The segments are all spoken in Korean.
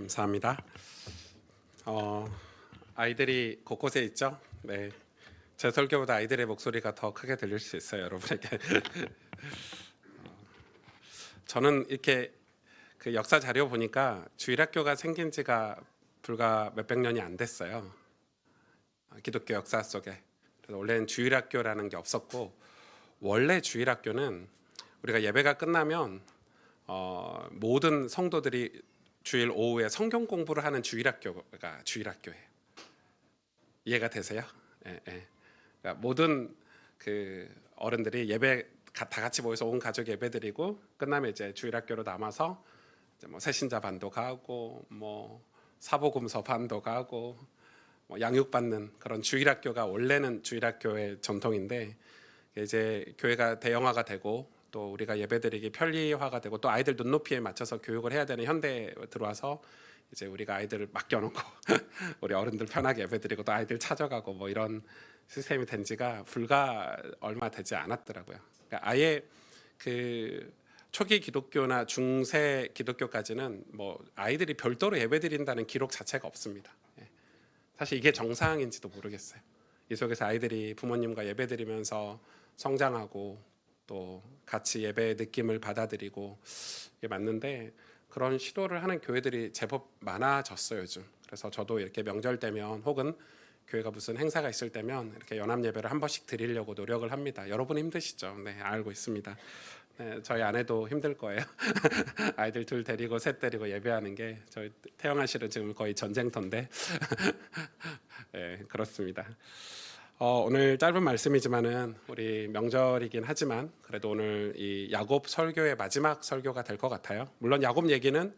감사합니다. 아이들이 곳곳에 있죠. 네, 제 설교보다 아이들의 목소리가 더 크게 들릴 수 있어요, 여러분에게. 저는 이렇게 그 역사 자료 보니까 주일학교가 생긴 지가 불과 몇백 년이 안 됐어요. 기독교 역사 속에. 그래서 원래는 주일학교라는 게 없었고, 원래 주일학교는 우리가 예배가 끝나면 모든 성도들이 주일 오후에 성경 공부를 하는 주일학교가 주일학교예요. 이해가 되세요? 예, 예. 그러니까 모든 그 어른들이 예배 다 같이 모여서 온 가족 예배드리고 끝나면 이제 주일학교로 남아서 이제 뭐 새신자 반도 가고 뭐 사복음서 반도 가고 뭐 양육받는 그런 주일학교가 원래는 주일학교의 전통인데, 이제 교회가 대형화가 되고 또 우리가 예배드리기 편리화가 되고 또 아이들 눈높이에 맞춰서 교육을 해야 되는 현대에 들어와서 이제 우리가 아이들을 맡겨놓고 우리 어른들 편하게 예배드리고 또 아이들 찾아가고 뭐 이런 시스템이 된 지가 불과 얼마 되지 않았더라고요. 그러니까 아예 그 초기 기독교나 중세 기독교까지는 뭐 아이들이 별도로 예배드린다는 기록 자체가 없습니다. 사실 이게 정상인지도 모르겠어요. 이 속에서 아이들이 부모님과 예배드리면서 성장하고 또 같이 예배의 느낌을 받아들이고 이게 맞는데, 그런 시도를 하는 교회들이 제법 많아졌어요 요즘. 그래서 저도 이렇게 명절 때면 혹은 교회가 무슨 행사가 있을 때면 이렇게 연합 예배를 한 번씩 드리려고 노력을 합니다. 여러분 힘드시죠? 네, 알고 있습니다. 네, 저희 아내도 힘들 거예요. 아이들 둘 데리고 셋 데리고 예배하는 게 저희 태영아 씨는 지금 거의 전쟁터인데. 네, 그렇습니다. 오늘 짧은 말씀이지만은 우리 명절이긴 하지만 그래도 오늘 이 야곱 설교의 마지막 설교가 될 것 같아요. 물론 야곱 얘기는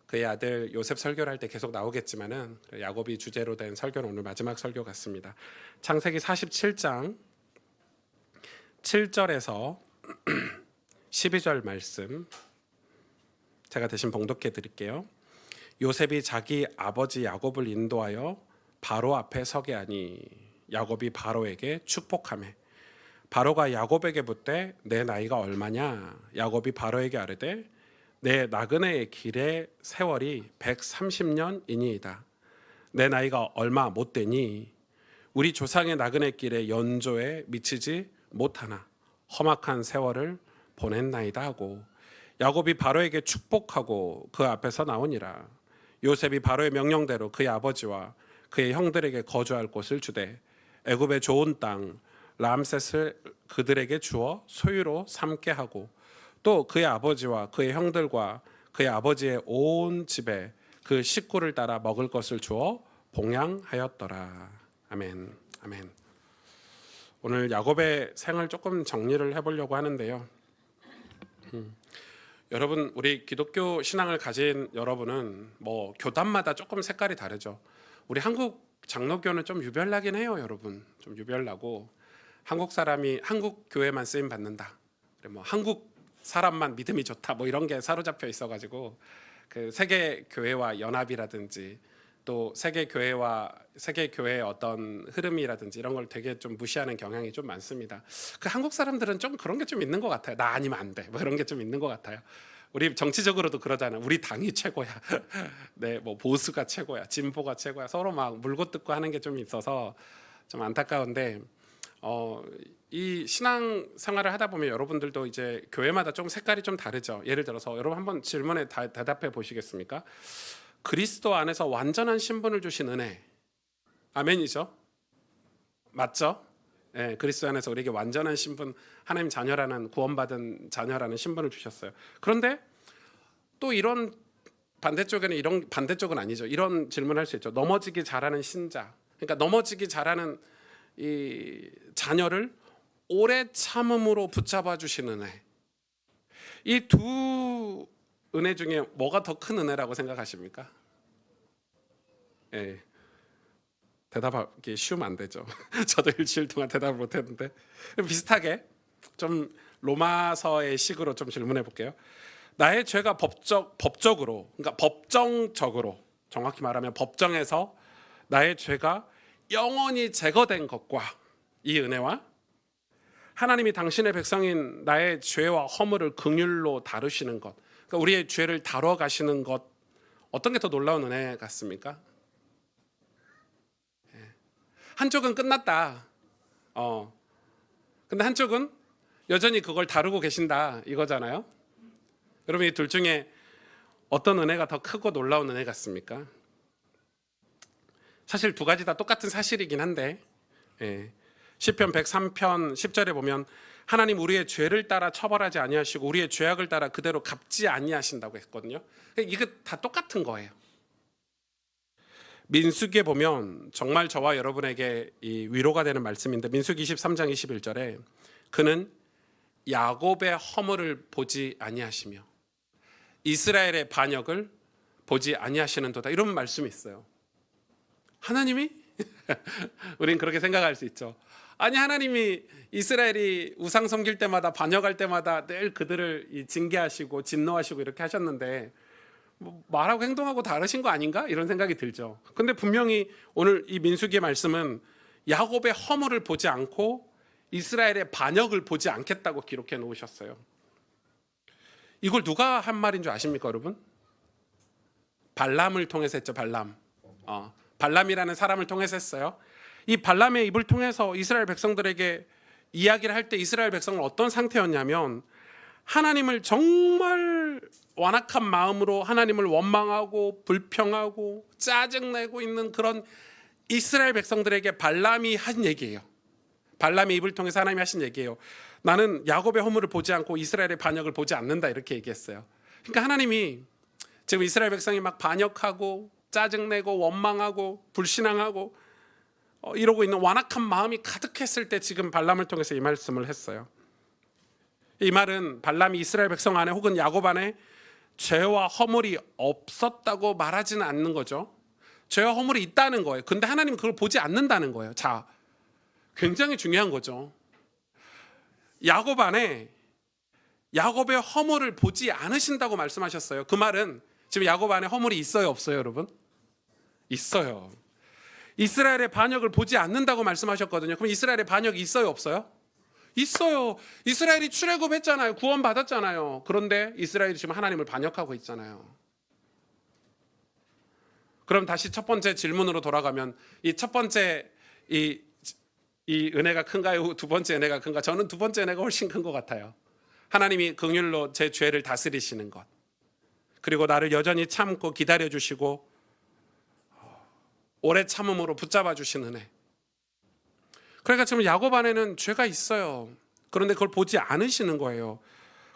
그의 아들 요셉 설교를 할 때 계속 나오겠지만은 야곱이 주제로 된 설교는 오늘 마지막 설교 같습니다. 창세기 47장 7절에서 12절 말씀 제가 대신 봉독해 드릴게요. 요셉이 자기 아버지 야곱을 인도하여 바로 앞에 서게 하니 야곱이 바로에게 축복하매 바로가 야곱에게 묻되 내 나이가 얼마냐? 야곱이 바로에게 아뢰되 내 나그네의 길의 세월이 130년이니이다. 내 나이가 얼마 못 되니 우리 조상의 나그네 길의 연조에 미치지 못하나 험악한 세월을 보냈나이다 하고 야곱이 바로에게 축복하고 그 앞에서 나오니라. 요셉이 바로의 명령대로 그의 아버지와 그의 형들에게 거주할 곳을 주되 애굽의 좋은 땅 람셋을 그들에게 주어 소유로 삼게 하고 또 그의 아버지와 그의 형들과 그의 아버지의 온 집에 그 식구를 따라 먹을 것을 주어 봉양하였더라. 아멘. 아멘. 오늘 야곱의 생을 조금 정리를 해보려고 하는데요. 여러분, 우리 기독교 신앙을 가진 여러분은 뭐 교단마다 조금 색깔이 다르죠. 우리 한국 장로교는 좀 유별나긴 해요, 여러분. 좀 유별나고 한국 사람이 한국 교회만 쓰임 받는다. 그래 뭐 한국 사람만 믿음이 좋다. 뭐 이런 게 사로잡혀 있어가지고 그 세계 교회와 연합이라든지 또 세계 교회의 어떤 흐름이라든지 이런 걸 되게 좀 무시하는 경향이 좀 많습니다. 그 한국 사람들은 좀 그런 게 좀 있는 것 같아요. 나 아니면 안 돼. 뭐 이런 게 좀 있는 것 같아요. 우리 정치적으로도 그러잖아요. 우리 당이 최고야. 네, 뭐 보수가 최고야. 진보가 최고야. 서로 막 물고 뜯고 하는 게 좀 있어서 좀 안타까운데, 이 신앙 생활을 하다 보면 여러분들도 이제 교회마다 좀 색깔이 좀 다르죠. 예를 들어서 여러분 한번 질문에 대답해 보시겠습니까? 그리스도 안에서 완전한 신분을 주신 은혜, 아멘이죠? 맞죠? 예, 그리스도 안에서 우리에게 완전한 신분, 하나님 자녀라는 구원받은 자녀라는 신분을 주셨어요. 그런데 또 이런 반대쪽에는 이런 반대쪽은 아니죠. 이런 질문을 할 수 있죠. 넘어지기 잘하는 신자, 그러니까 넘어지기 잘하는 이 자녀를 오래 참음으로 붙잡아 주시는 은혜. 이 두 은혜 중에 뭐가 더 큰 은혜라고 생각하십니까? 예. 대답하기 쉬우면 안 되죠. 저도 일주일 동안 대답을 못 했는데 비슷하게 좀 로마서의 식으로 좀 질문해 볼게요. 나의 죄가 법적으로, 그러니까 법정적으로, 정확히 말하면 법정에서 나의 죄가 영원히 제거된 것과 이 은혜와 하나님이 당신의 백성인 나의 죄와 허물을 긍휼로 다루시는 것, 그러니까 우리의 죄를 다뤄 가시는 것, 어떤 게 더 놀라운 은혜 같습니까? 한쪽은 끝났다. 근데 한쪽은 여전히 그걸 다루고 계신다 이거잖아요. 여러분 이 둘 중에 어떤 은혜가 더 크고 놀라운 은혜 같습니까? 사실 두 가지 다 똑같은 사실이긴 한데 시편 103편 10절에 보면 하나님 우리의 죄를 따라 처벌하지 아니하시고 우리의 죄악을 따라 그대로 갚지 아니하신다고 했거든요. 이거 다 똑같은 거예요. 민수기에 보면 정말 저와 여러분에게 이 위로가 되는 말씀인데 민수기 23장 21절에 그는 야곱의 허물을 보지 아니하시며 이스라엘의 반역을 보지 아니하시는도다 이런 말씀이 있어요. 하나님이? 우린 그렇게 생각할 수 있죠. 아니 하나님이 이스라엘이 우상 섬길 때마다 반역할 때마다 늘 그들을 징계하시고 진노하시고 이렇게 하셨는데 뭐 말하고 행동하고 다르신 거 아닌가? 이런 생각이 들죠. 근데 분명히 오늘 이 민수기의 말씀은 야곱의 허물을 보지 않고 이스라엘의 반역을 보지 않겠다고 기록해 놓으셨어요. 이걸 누가 한 말인 줄 아십니까 여러분? 발람을 통해서 했죠. 발람이라는 사람을 통해서 했어요. 이 발람의 입을 통해서 이스라엘 백성들에게 이야기를 할 때 이스라엘 백성은 어떤 상태였냐면 하나님을 정말 완악한 마음으로 하나님을 원망하고 불평하고 짜증내고 있는 그런 이스라엘 백성들에게 발람이 한 얘기예요. 발람의 입을 통해서 하나님이 하신 얘기예요. 나는 야곱의 허물을 보지 않고 이스라엘의 반역을 보지 않는다 이렇게 얘기했어요. 그러니까 하나님이 지금 이스라엘 백성이 막 반역하고 짜증내고 원망하고 불신앙하고 이러고 있는 완악한 마음이 가득했을 때 지금 발람을 통해서 이 말씀을 했어요. 이 말은 발람이 이스라엘 백성 안에 혹은 야곱 안에 죄와 허물이 없었다고 말하지는 않는 거죠. 죄와 허물이 있다는 거예요. 근데 하나님은 그걸 보지 않는다는 거예요. 자, 굉장히 중요한 거죠. 야곱 안에 야곱의 허물을 보지 않으신다고 말씀하셨어요. 그 말은 지금 야곱 안에 허물이 있어요, 없어요, 여러분? 있어요. 이스라엘의 반역을 보지 않는다고 말씀하셨거든요. 그럼 이스라엘의 반역이 있어요, 없어요? 있어요. 이스라엘이 출애굽했잖아요. 구원 받았잖아요. 그런데 이스라엘이 지금 하나님을 반역하고 있잖아요. 그럼 다시 첫 번째 질문으로 돌아가면 이 첫 번째 이 은혜가 큰가요? 두 번째 은혜가 큰가? 저는 두 번째 은혜가 훨씬 큰 것 같아요. 하나님이 긍휼로 제 죄를 다스리시는 것, 그리고 나를 여전히 참고 기다려 주시고 오래 참음으로 붙잡아 주시는 은혜. 그러니까 지금 야곱 안에는 죄가 있어요. 그런데 그걸 보지 않으시는 거예요.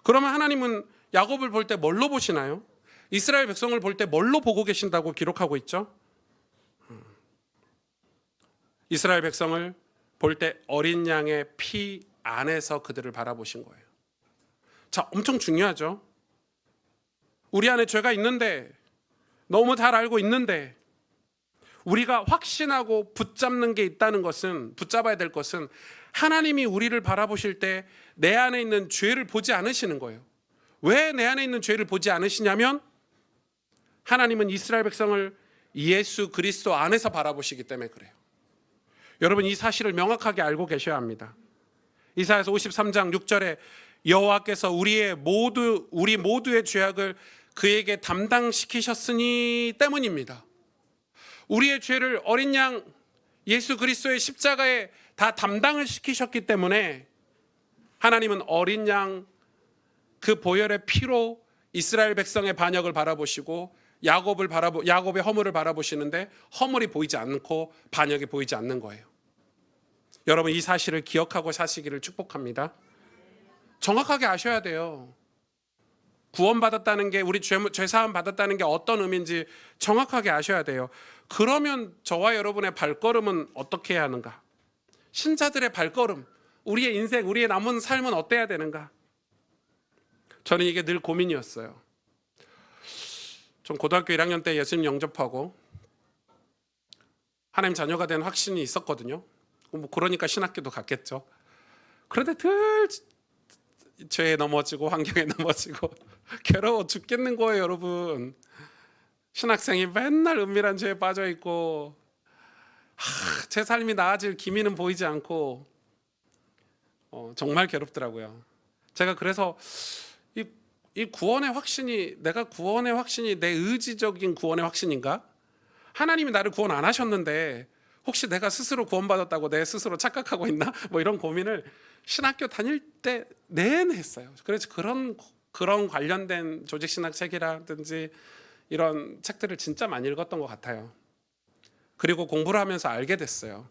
그러면 하나님은 야곱을 볼 때 뭘로 보시나요? 이스라엘 백성을 볼 때 뭘로 보고 계신다고 기록하고 있죠? 이스라엘 백성을 볼 때 어린 양의 피 안에서 그들을 바라보신 거예요. 자, 엄청 중요하죠. 우리 안에 죄가 있는데, 너무 잘 알고 있는데, 우리가 확신하고 붙잡는 게 있다는 것은, 붙잡아야 될 것은 하나님이 우리를 바라보실 때 내 안에 있는 죄를 보지 않으시는 거예요. 왜 내 안에 있는 죄를 보지 않으시냐면 하나님은 이스라엘 백성을 예수 그리스도 안에서 바라보시기 때문에 그래요. 여러분 이 사실을 명확하게 알고 계셔야 합니다. 이사야서 53장 6절에 여호와께서 우리 모두의 죄악을 그에게 담당시키셨으니 때문입니다. 우리의 죄를 어린 양 예수 그리스도의 십자가에 다 담당을 시키셨기 때문에 하나님은 어린 양 그 보혈의 피로 이스라엘 백성의 반역을 바라보시고 야곱의 허물을 바라보시는데 허물이 보이지 않고 반역이 보이지 않는 거예요. 여러분 이 사실을 기억하고 사시기를 축복합니다. 정확하게 아셔야 돼요. 구원받았다는 게 우리 죄사함 받았다는 게 어떤 의미인지 정확하게 아셔야 돼요. 그러면 저와 여러분의 발걸음은 어떻게 해야 하는가? 신자들의 발걸음, 우리의 인생, 우리의 남은 삶은 어때야 되는가? 저는 이게 늘 고민이었어요. 전 고등학교 1학년 때 예수님 영접하고 하나님 자녀가 된 확신이 있었거든요. 뭐 그러니까 신학교도 갔겠죠. 그런데 늘 죄에 넘어지고 환경에 넘어지고 괴로워 죽겠는 거예요, 여러분. 신학생이 맨날 은밀한 죄에 빠져 있고 제 삶이 나아질 기미는 보이지 않고 정말 괴롭더라고요. 제가 그래서 이 구원의 확신이 내가 구원의 확신이 내 의지적인 구원의 확신인가? 하나님이 나를 구원 안 하셨는데 혹시 내가 스스로 구원받았다고 내 스스로 착각하고 있나? 뭐 이런 고민을 신학교 다닐 때 내내 했어요. 그래서 그런 관련된 조직 신학 책이라든지 이런 책들을 진짜 많이 읽었던 것 같아요. 그리고 공부를 하면서 알게 됐어요.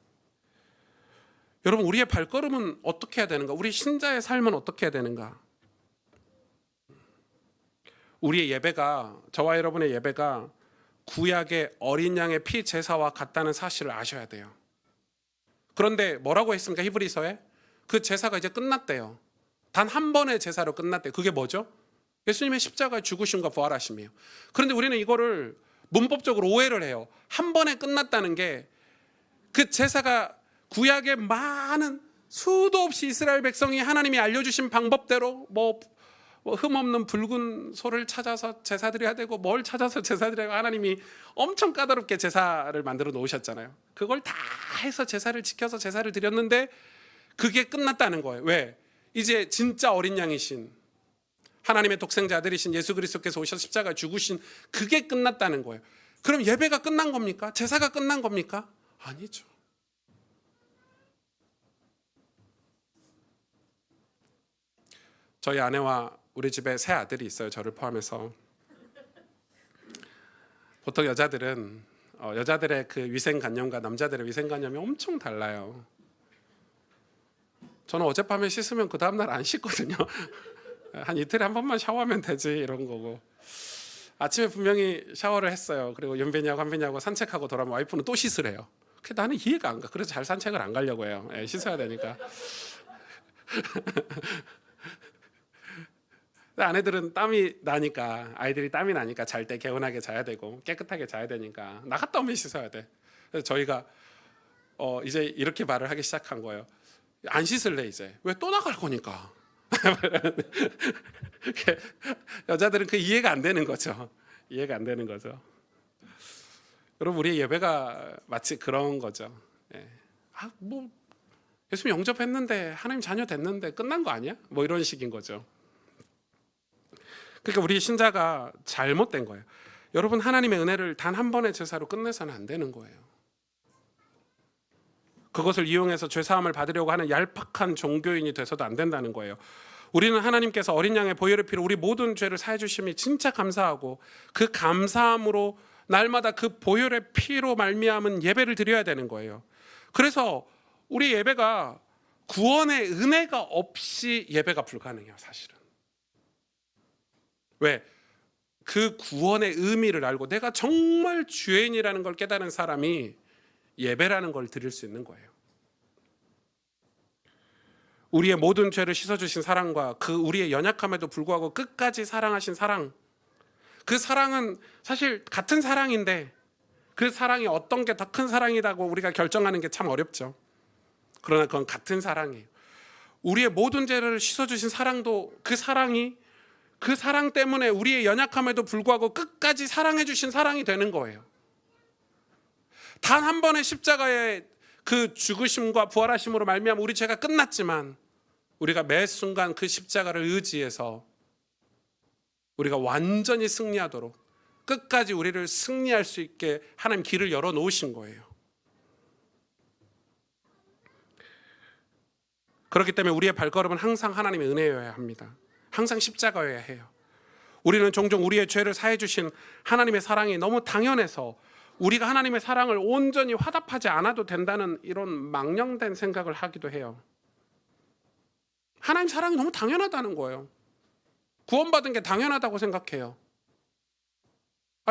여러분, 우리의 발걸음은 어떻게 해야 되는가? 우리 신자의 삶은 어떻게 해야 되는가? 우리의 예배가, 저와 여러분의 예배가 구약의 어린 양의 피 제사와 같다는 사실을 아셔야 돼요. 그런데 뭐라고 했습니까? 히브리서에 그 제사가 이제 끝났대요. 단 한 번의 제사로 끝났대요. 그게 뭐죠? 예수님의 십자가의 죽으심과 부활하심이에요. 그런데 우리는 이거를 문법적으로 오해를 해요. 한 번에 끝났다는 게 그 제사가 구약의 많은 수도 없이 이스라엘 백성이 하나님이 알려주신 방법대로 뭐 흠없는 붉은 소를 찾아서 제사드려야 되고 뭘 찾아서 제사드려야 되고 하나님이 엄청 까다롭게 제사를 만들어 놓으셨잖아요. 그걸 다 해서 제사를 지켜서 제사를 드렸는데 그게 끝났다는 거예요. 왜? 이제 진짜 어린 양이신 하나님의 독생자 아들이신 예수 그리스도께서 오셔서 십자가 죽으신 그게 끝났다는 거예요. 그럼 예배가 끝난 겁니까? 제사가 끝난 겁니까? 아니죠. 저희 아내와 우리 집에 세 아들이 있어요. 저를 포함해서. 보통 여자들의 그 위생관념과 남자들의 위생관념이 엄청 달라요. 저는 어젯밤에 씻으면 그 다음날 안 씻거든요. 한 이틀에 한 번만 샤워하면 되지 이런 거고. 아침에 분명히 샤워를 했어요. 그리고 윤빈이하고 한빈이하고 산책하고 돌아오면 와이프는 또 씻으래요. 나는 이해가 안 가. 그래서 잘 산책을 안 가려고 해요. 씻어야 되니까. 아내들은 땀이 나니까, 아이들이 땀이 나니까 잘 때 개운하게 자야 되고 깨끗하게 자야 되니까 나갔다 오면 씻어야 돼. 그래서 저희가 이제 이렇게 말을 하기 시작한 거예요. 안 씻을래 이제. 왜? 또 나갈 거니까. 여자들은 그 이해가 안 되는 거죠. 이해가 안 되는 거죠. 여러분, 우리의 예배가 마치 그런 거죠. 뭐 예수님 영접했는데 하나님 자녀 됐는데 끝난 거 아니야? 뭐 이런 식인 거죠. 그러니까 우리 신자가 잘못된 거예요. 여러분, 하나님의 은혜를 단 한 번의 제사로 끝내서는 안 되는 거예요. 그것을 이용해서 죄사함을 받으려고 하는 얄팍한 종교인이 돼서도 안 된다는 거예요. 우리는 하나님께서 어린 양의 보혈의 피로 우리 모든 죄를 사해 주심이 진짜 감사하고 그 감사함으로 날마다 그 보혈의 피로 말미암은 예배를 드려야 되는 거예요. 그래서 우리 예배가 구원의 은혜가 없이 예배가 불가능해요, 사실은. 왜? 그 구원의 의미를 알고 내가 정말 죄인이라는 걸 깨달은 사람이 예배라는 걸 드릴 수 있는 거예요. 우리의 모든 죄를 씻어주신 사랑과 그 우리의 연약함에도 불구하고 끝까지 사랑하신 사랑, 그 사랑은 사실 같은 사랑인데 그 사랑이 어떤 게 더 큰 사랑이라고 우리가 결정하는 게 참 어렵죠. 그러나 그건 같은 사랑이에요. 우리의 모든 죄를 씻어주신 사랑도 그 사랑이 그 사랑 때문에 우리의 연약함에도 불구하고 끝까지 사랑해 주신 사랑이 되는 거예요. 단 한 번의 십자가의 그 죽으심과 부활하심으로 말미암아 우리 죄가 끝났지만 우리가 매 순간 그 십자가를 의지해서 우리가 완전히 승리하도록 끝까지 우리를 승리할 수 있게 하나님 길을 열어 놓으신 거예요. 그렇기 때문에 우리의 발걸음은 항상 하나님의 은혜여야 합니다. 항상 십자가여야 해요. 우리는 종종 우리의 죄를 사해 주신 하나님의 사랑이 너무 당연해서 우리가 하나님의 사랑을 온전히 화답하지 않아도 된다는 이런 망령된 생각을 하기도 해요. 하나님 사랑이 너무 당연하다는 거예요. 구원받은 게 당연하다고 생각해요.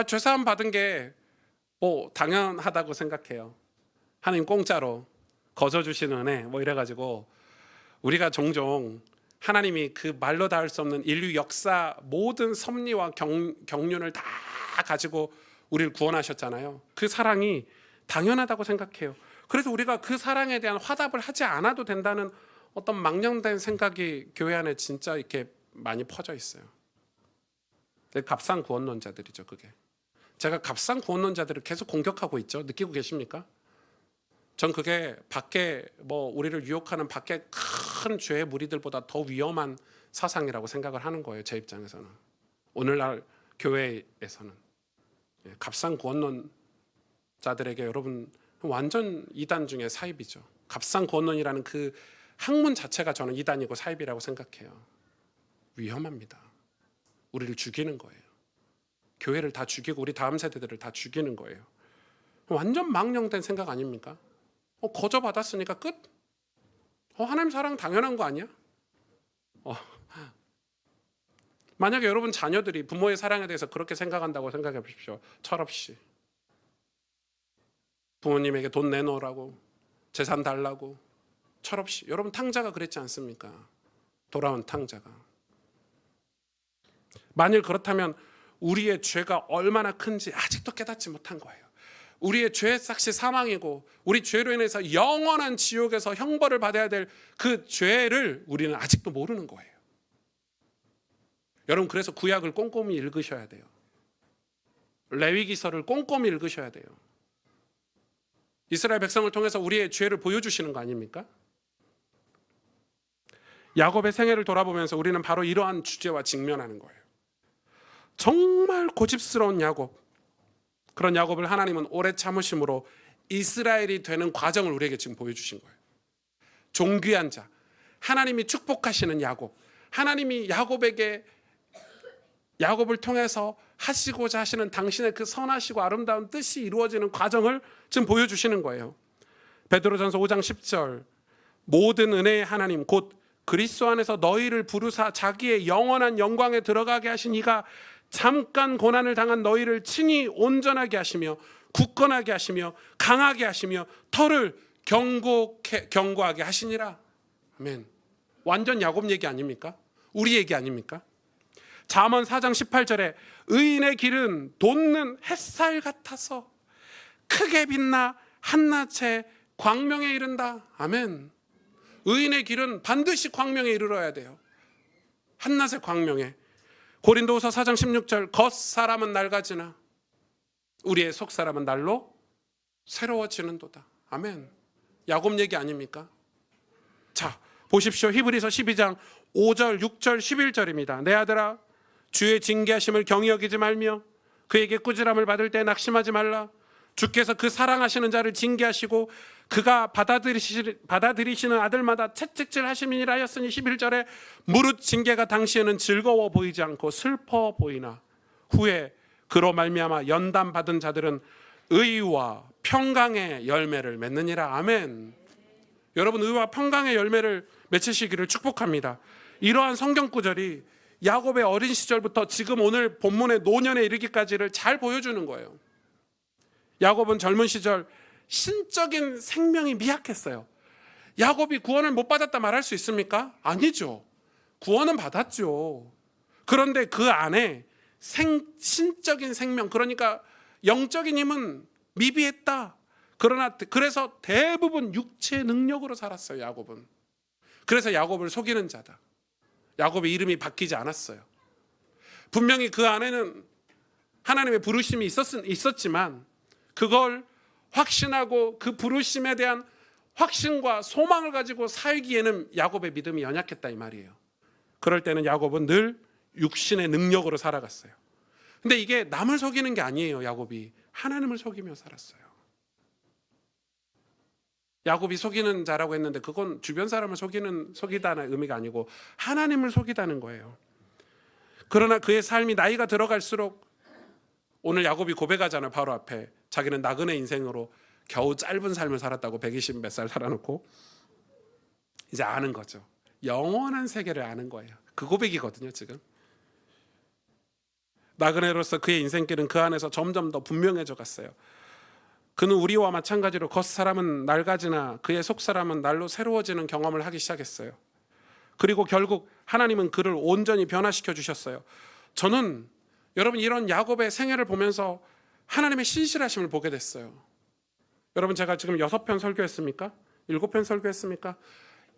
죄사함 받은 게 뭐 당연하다고 생각해요. 하나님 공짜로 거저 주시는 은혜 뭐 이래가지고 우리가 종종 하나님이 그 말로 닿을 수 없는 인류 역사 모든 섭리와 경륜을 다 가지고 우리를 구원하셨잖아요. 그 사랑이 당연하다고 생각해요. 그래서 우리가 그 사랑에 대한 화답을 하지 않아도 된다는 어떤 망령된 생각이 교회 안에 진짜 이렇게 많이 퍼져 있어요. 값싼 구원론자들이죠, 그게. 제가 값싼 구원론자들을 계속 공격하고 있죠. 느끼고 계십니까? 전 그게 밖에 우리를 유혹하는 밖에 큰 죄의 무리들보다 더 위험한 사상이라고 생각을 하는 거예요, 제 입장에서는. 오늘날 교회에서는 값싼 구원론자들에게 여러분 완전 이단 중에 사입이죠. 값싼 구원론이라는 그 학문 자체가 저는 이단이고 사입이라고 생각해요. 위험합니다. 우리를 죽이는 거예요. 교회를 다 죽이고 우리 다음 세대들을 다 죽이는 거예요. 완전 망령된 생각 아닙니까? 거저 받았으니까 끝? 하나님 사랑 당연한 거 아니야? 만약에 여러분 자녀들이 부모의 사랑에 대해서 그렇게 생각한다고 생각해 보십시오. 철없이 부모님에게 돈 내놓으라고, 재산 달라고, 철없이. 여러분 탕자가 그랬지 않습니까? 돌아온 탕자가. 만일 그렇다면 우리의 죄가 얼마나 큰지 아직도 깨닫지 못한 거예요. 우리의 죄의 삭시 사망이고 우리 죄로 인해서 영원한 지옥에서 형벌을 받아야 될 그 죄를 우리는 아직도 모르는 거예요. 여러분 그래서 구약을 꼼꼼히 읽으셔야 돼요. 레위기서를 꼼꼼히 읽으셔야 돼요. 이스라엘 백성을 통해서 우리의 죄를 보여주시는 거 아닙니까? 야곱의 생애를 돌아보면서 우리는 바로 이러한 주제와 직면하는 거예요. 정말 고집스러운 야곱, 그런 야곱을 하나님은 오래 참으심으로 이스라엘이 되는 과정을 우리에게 지금 보여주신 거예요. 존귀한 자, 하나님이 축복하시는 야곱, 하나님이 야곱을 통해서 하시고자 하시는 당신의 그 선하시고 아름다운 뜻이 이루어지는 과정을 지금 보여주시는 거예요. 베드로전서 5장 10절, 모든 은혜의 하나님 곧 그리스도 안에서 너희를 부르사 자기의 영원한 영광에 들어가게 하신 이가 잠깐 고난을 당한 너희를 친히 온전하게 하시며 굳건하게 하시며 강하게 하시며 터를 견고하게 하시니라. 아멘. 완전 야곱 얘기 아닙니까? 우리 얘기 아닙니까? 잠언 4장 18절에 의인의 길은 돋는 햇살 같아서 크게 빛나 한낮에 광명에 이른다. 아멘. 의인의 길은 반드시 광명에 이르러야 돼요. 한낮의 광명에. 고린도후서 4장 16절 겉사람은 낡아지나 우리의 속사람은 날로 새로워지는도다. 아멘. 야곱 얘기 아닙니까? 자, 보십시오. 히브리서 12장 5절, 6절, 11절입니다. 내 아들아 주의 징계하심을 경히 여기지 말며 그에게 꾸지람을 받을 때 낙심하지 말라. 주께서 그 사랑하시는 자를 징계하시고 그가 받아들이시는 아들마다 채찍질 하심이니라 하였으니 11절에 무릇 징계가 당시에는 즐거워 보이지 않고 슬퍼 보이나 후에 그로 말미암아 연단 받은 자들은 의와 평강의 열매를 맺느니라. 아멘. 여러분 의와 평강의 열매를 맺으시기를 축복합니다. 이러한 성경 구절이 야곱의 어린 시절부터 지금 오늘 본문의 노년에 이르기까지를 잘 보여주는 거예요. 야곱은 젊은 시절 신적인 생명이 미약했어요. 야곱이 구원을 못 받았다 말할 수 있습니까? 아니죠. 구원은 받았죠. 그런데 그 안에 신적인 생명, 그러니까 영적인 힘은 미비했다. 그래서 대부분 육체의 능력으로 살았어요. 야곱은. 그래서 야곱을 속이는 자다. 야곱의 이름이 바뀌지 않았어요. 분명히 그 안에는 하나님의 부르심이 있었지만 그걸 확신하고 그 부르심에 대한 확신과 소망을 가지고 살기에는 야곱의 믿음이 연약했다 이 말이에요. 그럴 때는 야곱은 늘 육신의 능력으로 살아갔어요. 근데 이게 남을 속이는 게 아니에요. 야곱이 하나님을 속이며 살았어요. 야곱이 속이는 자라고 했는데 그건 주변 사람을 속이다는 의미가 아니고 하나님을 속이다는 거예요. 그러나 그의 삶이 나이가 들어갈수록 오늘 야곱이 고백하잖아요. 바로 앞에 자기는 나그네 인생으로 겨우 짧은 삶을 살았다고 120 몇 살 살아놓고 이제 아는 거죠. 영원한 세계를 아는 거예요. 그 고백이거든요. 지금 나그네로서 그의 인생길은 그 안에서 점점 더 분명해져 갔어요. 그는 우리와 마찬가지로 겉사람은 낡아지나 그의 속사람은 날로 새로워지는 경험을 하기 시작했어요. 그리고 결국 하나님은 그를 온전히 변화시켜 주셨어요. 저는 여러분 이런 야곱의 생애를 보면서 하나님의 신실하심을 보게 됐어요. 여러분 제가 지금 6편 설교했습니까? 7편 설교했습니까?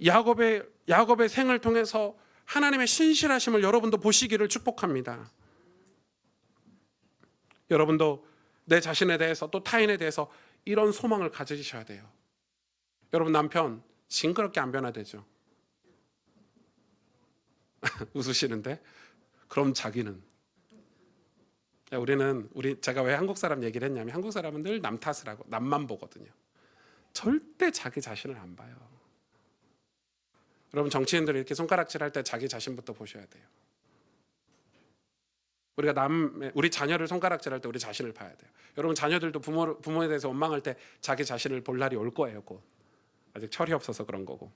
야곱의 생을 통해서 하나님의 신실하심을 여러분도 보시기를 축복합니다. 여러분도 내 자신에 대해서 또 타인에 대해서 이런 소망을 가지셔야 돼요. 여러분 남편 징그럽게 안 변화되죠? 웃으시는데? 그럼 자기는 제가 왜 한국 사람 얘기를 했냐면 한국 사람은 늘 남 탓을 하고 남만 보거든요. 절대 자기 자신을 안 봐요. 여러분 정치인들이 이렇게 손가락질할 때 자기 자신부터 보셔야 돼요. 우리 자녀를 손가락질할 때 우리 자신을 봐야 돼요. 여러분 자녀들도 부모에 대해서 원망할 때 자기 자신을 볼 날이 올 거예요. 곧. 아직 철이 없어서 그런 거고.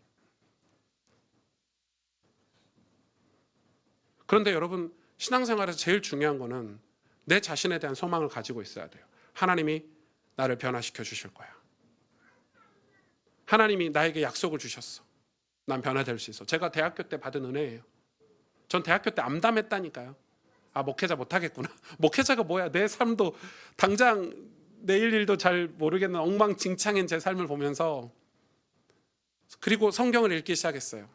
그런데 여러분 신앙생활에서 제일 중요한 거는 내 자신에 대한 소망을 가지고 있어야 돼요. 하나님이 나를 변화시켜 주실 거야. 하나님이 나에게 약속을 주셨어. 난 변화될 수 있어. 제가 대학교 때 받은 은혜예요. 전 대학교 때 암담했다니까요. 목회자 못하겠구나. 목회자가 뭐야. 내 삶도 당장 내일 일도 잘 모르겠는 엉망진창인 제 삶을 보면서 그리고 성경을 읽기 시작했어요.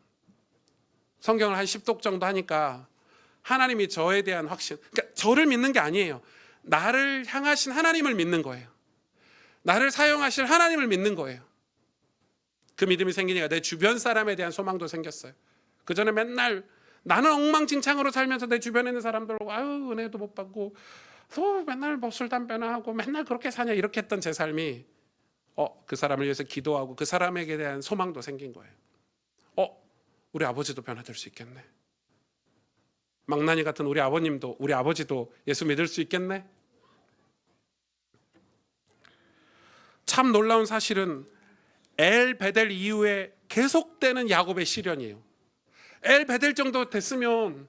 성경을 한 10독 정도 하니까 하나님이 저에 대한 확신, 그러니까 저를 믿는 게 아니에요. 나를 향하신 하나님을 믿는 거예요. 나를 사용하실 하나님을 믿는 거예요. 그 믿음이 생기니까 내 주변 사람에 대한 소망도 생겼어요. 그 전에 맨날 나는 엉망진창으로 살면서 내 주변에 있는 사람들하고 아유 은혜도 못 받고 또 맨날 뭐 술 담배나 하고 맨날 그렇게 사냐 이렇게 했던 제 삶이 그 사람을 위해서 기도하고 그 사람에게 대한 소망도 생긴 거예요. 우리 아버지도 변화될 수 있겠네. 망나니 같은 우리 아버지도 예수 믿을 수 있겠네. 참 놀라운 사실은 엘 베델 이후에 계속되는 야곱의 시련이에요. 엘 베델 정도 됐으면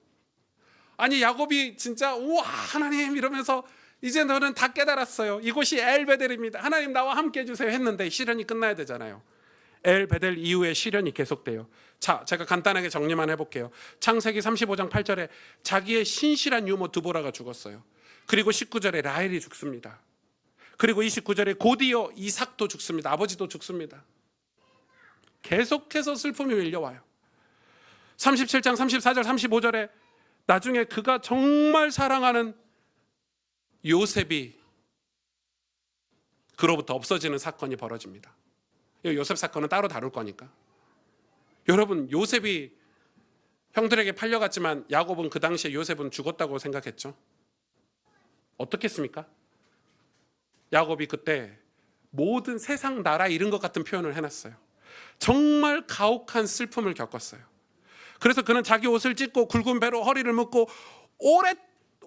아니 야곱이 진짜 우와 하나님 이러면서 이제 너는 다 깨달았어요. 이곳이 엘 베델입니다. 하나님 나와 함께 해주세요 했는데 시련이 끝나야 되잖아요. 엘 베델 이후에 시련이 계속돼요. 자, 제가 간단하게 정리만 해볼게요. 창세기 35장 8절에 자기의 신실한 유모 드보라가 죽었어요. 그리고 19절에 라헬이 죽습니다. 그리고 29절에 곧이어 이삭도 죽습니다. 아버지도 죽습니다. 계속해서 슬픔이 밀려와요. 37장 34절 35절에 나중에 그가 정말 사랑하는 요셉이 그로부터 없어지는 사건이 벌어집니다. 요셉 사건은 따로 다룰 거니까. 여러분 요셉이 형들에게 팔려갔지만 야곱은 그 당시에 요셉은 죽었다고 생각했죠. 어떻겠습니까? 야곱이 그때 모든 세상 나라 잃은 것 같은 표현을 해놨어요. 정말 가혹한 슬픔을 겪었어요. 그래서 그는 자기 옷을 찢고 굵은 배로 허리를 묶고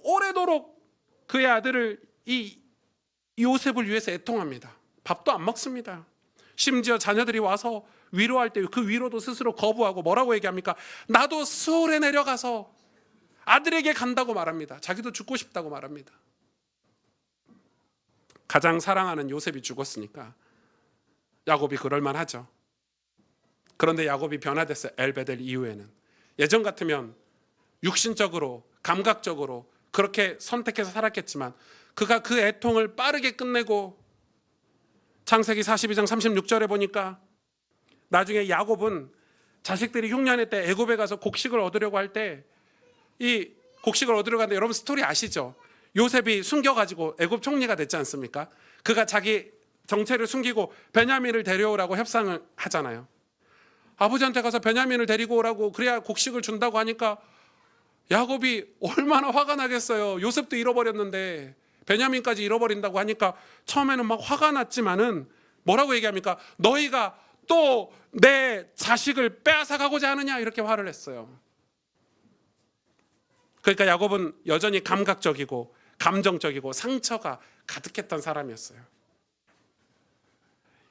오래도록 그의 아들을 이 요셉을 위해서 애통합니다. 밥도 안 먹습니다. 심지어 자녀들이 와서 위로할 때 그 위로도 스스로 거부하고 뭐라고 얘기합니까? 나도 스올에 내려가서 아들에게 간다고 말합니다. 자기도 죽고 싶다고 말합니다. 가장 사랑하는 요셉이 죽었으니까 야곱이 그럴만하죠. 그런데 야곱이 변화됐어요. 엘베델 이후에는. 예전 같으면 육신적으로 감각적으로 그렇게 선택해서 살았겠지만 그가 그 애통을 빠르게 끝내고 창세기 42장 36절에 보니까 나중에 야곱은 자식들이 흉년의 때 애굽에 가서 곡식을 얻으려고 할 때 이 곡식을 얻으려고 하는데 여러분 스토리 아시죠? 요셉이 숨겨가지고 애굽 총리가 됐지 않습니까? 그가 자기 정체를 숨기고 베냐민을 데려오라고 협상을 하잖아요. 아버지한테 가서 베냐민을 데리고 오라고 그래야 곡식을 준다고 하니까 야곱이 얼마나 화가 나겠어요. 요셉도 잃어버렸는데 베냐민까지 잃어버린다고 하니까 처음에는 막 화가 났지만은 뭐라고 얘기합니까? 너희가 또 내 자식을 빼앗아가고자 하느냐 이렇게 화를 했어요. 그러니까 야곱은 여전히 감각적이고 감정적이고 상처가 가득했던 사람이었어요.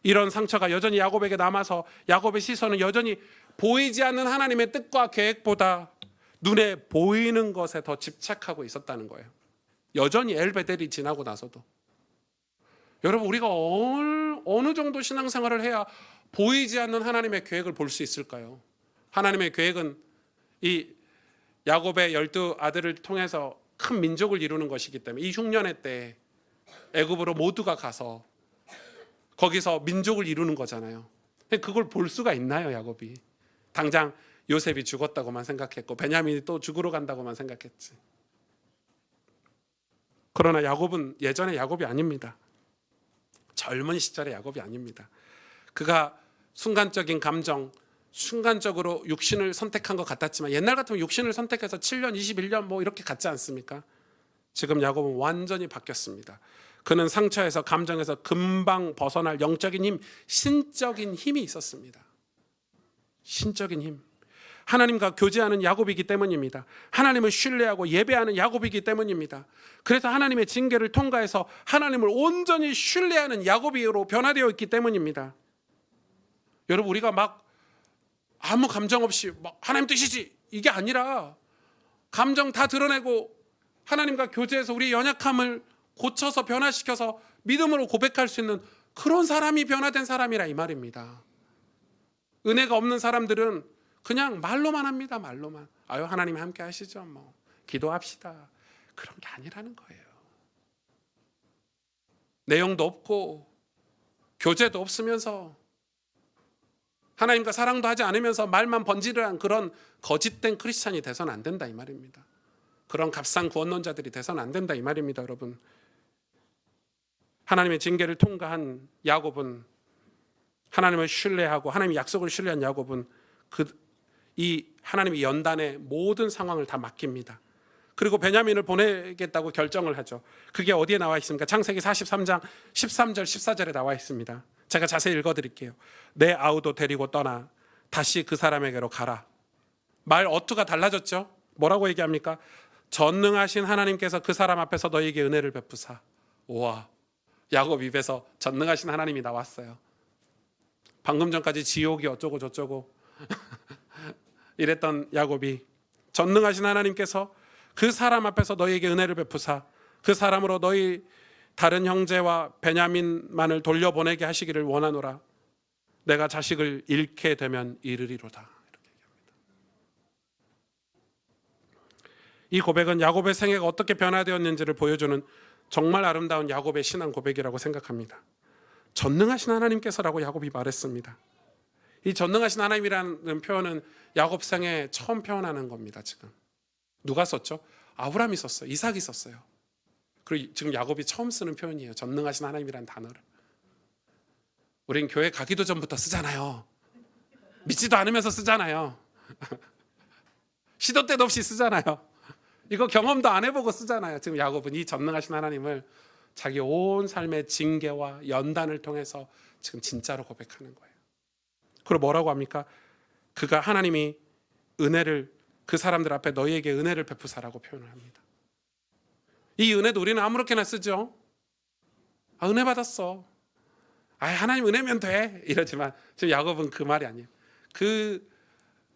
이런 상처가 여전히 야곱에게 남아서 야곱의 시선은 여전히 보이지 않는 하나님의 뜻과 계획보다 눈에 보이는 것에 더 집착하고 있었다는 거예요. 여전히 엘베델이 지나고 나서도. 여러분 우리가 어느 정도 신앙생활을 해야 보이지 않는 하나님의 계획을 볼 수 있을까요? 하나님의 계획은 이 야곱의 12아들을 통해서 큰 민족을 이루는 것이기 때문에 이 흉년의 때 애굽으로 모두가 가서 거기서 민족을 이루는 거잖아요. 그걸 볼 수가 있나요, 야곱이? 당장 요셉이 죽었다고만 생각했고 베냐민이 또 죽으러 간다고만 생각했지. 그러나 야곱은 예전의 야곱이 아닙니다. 젊은 시절의 야곱이 아닙니다. 그가 순간적인 감정, 순간적으로 육신을 선택한 것 같았지만 옛날 같으면 육신을 선택해서 7년, 21년 뭐 이렇게 갔지 않습니까? 지금 야곱은 완전히 바뀌었습니다. 그는 상처에서, 감정에서 금방 벗어날 영적인 힘, 신적인 힘이 있었습니다. 신적인 힘. 하나님과 교제하는 야곱이기 때문입니다. 하나님을 신뢰하고 예배하는 야곱이기 때문입니다. 그래서 하나님의 징계를 통과해서 하나님을 온전히 신뢰하는 야곱이로 변화되어 있기 때문입니다. 여러분, 우리가 막 아무 감정 없이 막 하나님 뜻이지 이게 아니라 감정 다 드러내고 하나님과 교제해서 우리의 연약함을 고쳐서 변화시켜서 믿음으로 고백할 수 있는 그런 사람이 변화된 사람이라 이 말입니다. 은혜가 없는 사람들은 그냥 말로만 합니다. 말로만. 아유, 하나님이 함께 하시죠. 뭐 기도합시다. 그런 게 아니라는 거예요. 내용도 없고 교제도 없으면서 하나님과 사랑도 하지 않으면서 말만 번지르한 그런 거짓된 크리스찬이 돼서는 안 된다 이 말입니다. 그런 값싼 구원론자들이 돼서는 안 된다 이 말입니다. 여러분, 하나님의 징계를 통과한 야곱은, 하나님을 신뢰하고 하나님의 약속을 신뢰한 야곱은 이 하나님의 연단의 모든 상황을 다 맡깁니다. 그리고 베냐민을 보내겠다고 결정을 하죠. 그게 어디에 나와 있습니까? 창세기 43장 13절 14절에 나와 있습니다. 제가 자세히 읽어드릴게요. 내 아우도 데리고 떠나 다시 그 사람에게로 가라. 말 어투가 달라졌죠? 뭐라고 얘기합니까? 전능하신 하나님께서 그 사람 앞에서 너에게 은혜를 베푸사. 우와, 야곱 입에서 전능하신 하나님이 나왔어요. 방금 전까지 지옥이 어쩌고 저쩌고 이랬던 야곱이 전능하신 하나님께서 그 사람 앞에서 너희에게 은혜를 베푸사 그 사람으로 너희 다른 형제와 베냐민만을 돌려보내게 하시기를 원하노라. 내가 자식을 잃게 되면 이르리로다. 이렇게 얘기합니다. 이 고백은 야곱의 생애가 어떻게 변화되었는지를 보여주는 정말 아름다운 야곱의 신앙 고백이라고 생각합니다. 전능하신 하나님께서라고 야곱이 말했습니다. 이 전능하신 하나님이라는 표현은 야곱 생에 처음 표현하는 겁니다. 누가 썼죠? 아브라함이 썼어요. 이삭이 썼어요. 그리고 지금 야곱이 처음 쓰는 표현이에요. 전능하신 하나님이라는 단어를. 우린 교회 가기도 전부터 쓰잖아요. 믿지도 않으면서 쓰잖아요. 시도 때도 없이 쓰잖아요. 이거 경험도 안 해보고 쓰잖아요. 지금 야곱은 이 전능하신 하나님을 자기 온 삶의 징계와 연단을 통해서 지금 진짜로 고백하는 거예요. 그리고 뭐라고 합니까? 그가 하나님이 은혜를 그 사람들 앞에 너희에게 은혜를 베푸사라고 표현을 합니다. 이 은혜도 우리는 아무렇게나 쓰죠. 아, 은혜 받았어. 아, 하나님 은혜면 돼. 이러지만 지금 야곱은 그 말이 아니에요. 그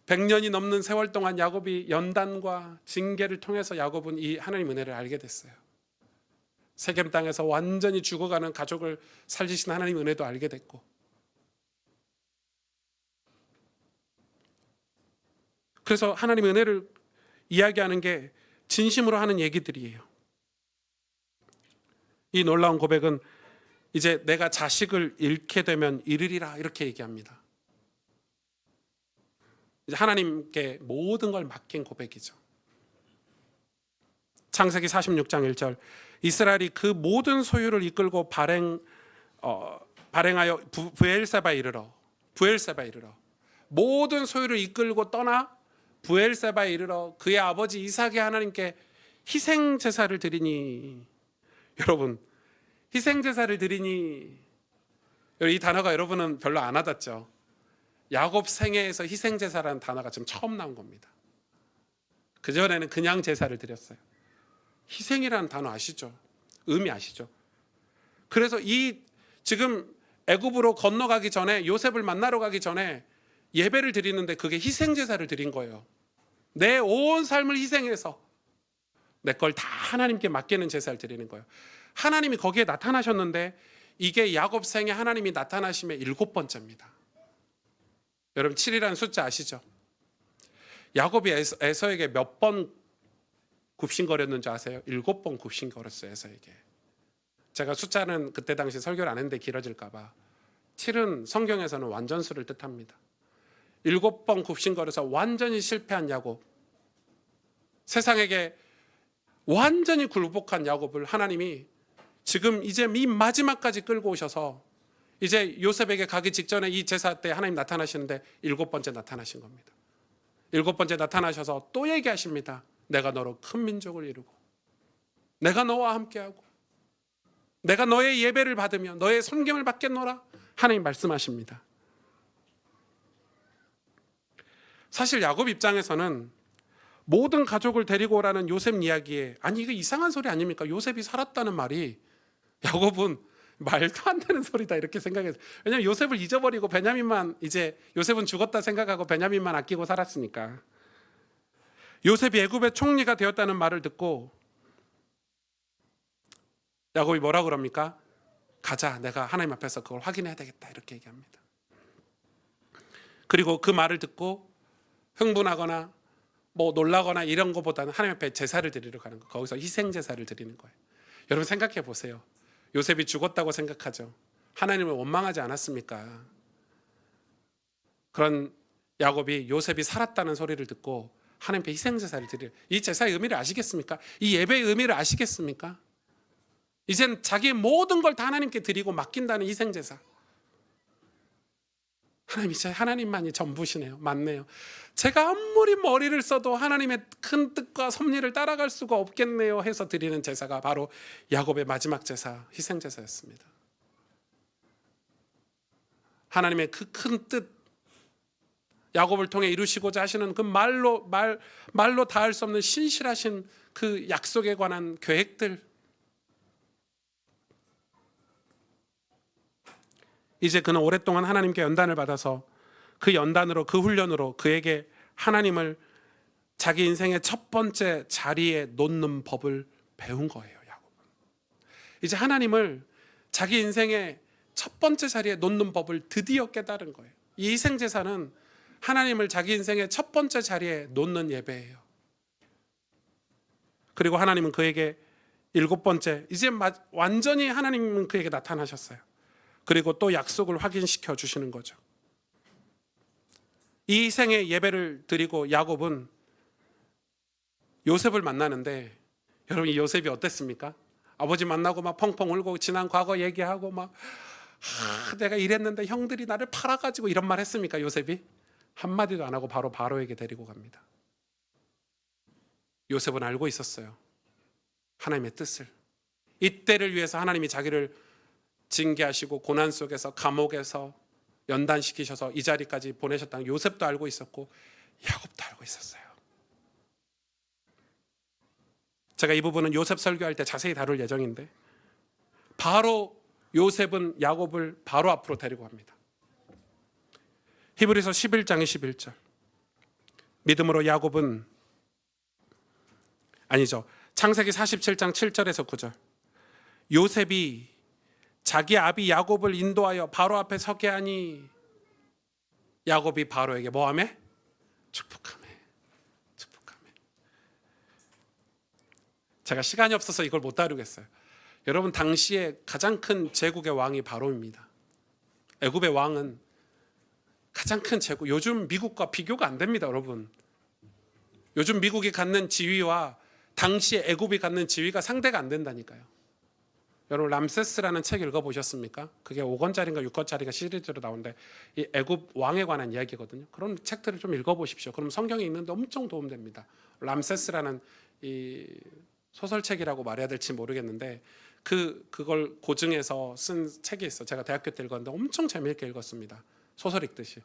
100년이 넘는 세월 동안 야곱이 연단과 징계를 통해서 야곱은 이 하나님 은혜를 알게 됐어요. 세겜 땅에서 완전히 죽어가는 가족을 살리신 하나님 은혜도 알게 됐고, 그래서 하나님 은혜를 이야기하는 게 진심으로 하는 얘기들이에요. 이 놀라운 고백은 이제 내가 자식을 잃게 되면 이르리라 이렇게 얘기합니다. 이제 하나님께 모든 걸 맡긴 고백이죠. 창세기 46장 1절 이스라엘이 그 모든 소유를 이끌고 발행하여 부엘세바에 이르러 모든 소유를 이끌고 떠나 부엘세바에 이르러 그의 아버지 이삭의 하나님께 희생 제사를 드리니. 여러분, 희생 제사를 드리니, 이 단어가 여러분은 별로 안 와닿죠? 야곱 생애에서 희생 제사라는 단어가 지금 처음 나온 겁니다. 그전에는 그냥 제사를 드렸어요. 희생이라는 단어 아시죠? 의미 아시죠? 그래서 이 지금 애굽으로 건너가기 전에, 요셉을 만나러 가기 전에 예배를 드리는데 그게 희생 제사를 드린 거예요. 내 온 삶을 희생해서 내 걸 다 하나님께 맡기는 제사를 드리는 거예요. 하나님이 거기에 나타나셨는데 이게 야곱 생에 하나님이 나타나심의 7번째입니다. 여러분 7이라는 숫자 아시죠? 야곱이 에서에게 몇 번 굽신거렸는지 아세요? 7번 굽신거렸어요. 에서에게. 제가 숫자는 그때 당시 설교를 안 했는데 길어질까 봐, 7은 성경에서는 완전수를 뜻합니다. 7번 굽신거려서 완전히 실패한 야곱, 세상에게 완전히 굴복한 야곱을 하나님이 지금 이제 이 마지막까지 끌고 오셔서 이제 요셉에게 가기 직전에 이 제사 때 하나님 나타나시는데 7번째 나타나신 겁니다. 7번째 나타나셔서 또 얘기하십니다. 내가 너로 큰 민족을 이루고 내가 너와 함께하고 내가 너의 예배를 받으며 너의 섬김을 받겠노라 하나님 말씀하십니다. 사실 야곱 입장에서는 모든 가족을 데리고 오라는 요셉 이야기에 아니 이거 이상한 소리 아닙니까? 요셉이 살았다는 말이 야곱은 말도 안 되는 소리다 이렇게 생각했어요. 왜냐하면 요셉을 잊어버리고 베냐민만 이제 요셉은 죽었다 생각하고 베냐민만 아끼고 살았으니까. 요셉이 애굽의 총리가 되었다는 말을 듣고 야곱이 뭐라 그럽니까? 가자, 내가 하나님 앞에서 그걸 확인해야 되겠다 이렇게 얘기합니다. 그리고 그 말을 듣고 흥분하거나 뭐 놀라거나 이런 것보다는 하나님 앞에 제사를 드리러 가는 거. 거기서 희생 제사를 드리는 거예요. 여러분 생각해 보세요. 요셉이 죽었다고 생각하죠. 하나님을 원망하지 않았습니까? 그런 야곱이 요셉이 살았다는 소리를 듣고 하나님 앞에 희생 제사를 드려요. 이 제사의 의미를 아시겠습니까? 이 예배의 의미를 아시겠습니까? 이젠 자기의 모든 걸 다 하나님께 드리고 맡긴다는 희생 제사. 하나님 이제 하나님만이 전부시네요. 맞네요. 제가 아무리 머리를 써도 하나님의 큰 뜻과 섭리를 따라갈 수가 없겠네요 해서 드리는 제사가 바로 야곱의 마지막 제사, 희생 제사였습니다. 하나님의 그 큰 뜻, 야곱을 통해 이루시고자 하시는 그 말로 다할 수 없는 신실하신 그 약속에 관한 계획들, 이제 그는 오랫동안 하나님께 연단을 받아서 그 연단으로 그 훈련으로 그에게 하나님을 자기 인생의 첫 번째 자리에 놓는 법을 배운 거예요. 야곱은 이제 하나님을 자기 인생의 첫 번째 자리에 놓는 법을 드디어 깨달은 거예요. 이 희생제사는 하나님을 자기 인생의 첫 번째 자리에 놓는 예배예요. 그리고 하나님은 그에게 일곱 번째, 이제 완전히 하나님은 그에게 나타나셨어요. 그리고 또 약속을 확인시켜 주시는 거죠. 이 희생의 예배를 드리고 야곱은 요셉을 만나는데, 여러분 이 요셉이 어땠습니까? 아버지 만나고 막 펑펑 울고 지난 과거 얘기하고 막 내가 이랬는데 형들이 나를 팔아가지고 이런 말 했습니까? 요셉이 한마디도 안 하고 바로 바로에게 데리고 갑니다. 요셉은 알고 있었어요. 하나님의 뜻을. 이때를 위해서 하나님이 자기를 징계하시고 고난 속에서 감옥에서 연단시키셔서 이 자리까지 보내셨다는 요셉도 알고 있었고 야곱도 알고 있었어요. 제가 이 부분은 요셉 설교할 때 자세히 다룰 예정인데, 바로 요셉은 야곱을 바로 앞으로 데리고 갑니다. 히브리서 11장의 11절. 믿음으로 야곱은 아니죠. 창세기 47장 7절에서 9절. 요셉이 자기 아비 야곱을 인도하여 바로 앞에 서게 하니 야곱이 바로에게 뭐하며? 축복하며. 제가 시간이 없어서 이걸 못 다루겠어요. 여러분 당시에 가장 큰 제국의 왕이 바로입니다. 애굽의 왕은 가장 큰 제국, 요즘 미국과 비교가 안 됩니다. 여러분 요즘 미국이 갖는 지위와 당시에 애굽이 갖는 지위가 상대가 안 된다니까요. 여러분 람세스라는 책 읽어보셨습니까? 그게 5권짜리인가 6권짜리가 시리즈로 나오는데 이 애굽 왕에 관한 이야기거든요. 그런 책들을 좀 읽어보십시오. 그럼 성경에 읽는데 엄청 도움됩니다. 람세스라는 이 소설책이라고 말해야 될지 모르겠는데 그걸 고증해서 쓴 책이 있어. 제가 대학교 때 읽었는데 엄청 재미있게 읽었습니다. 소설 읽듯이.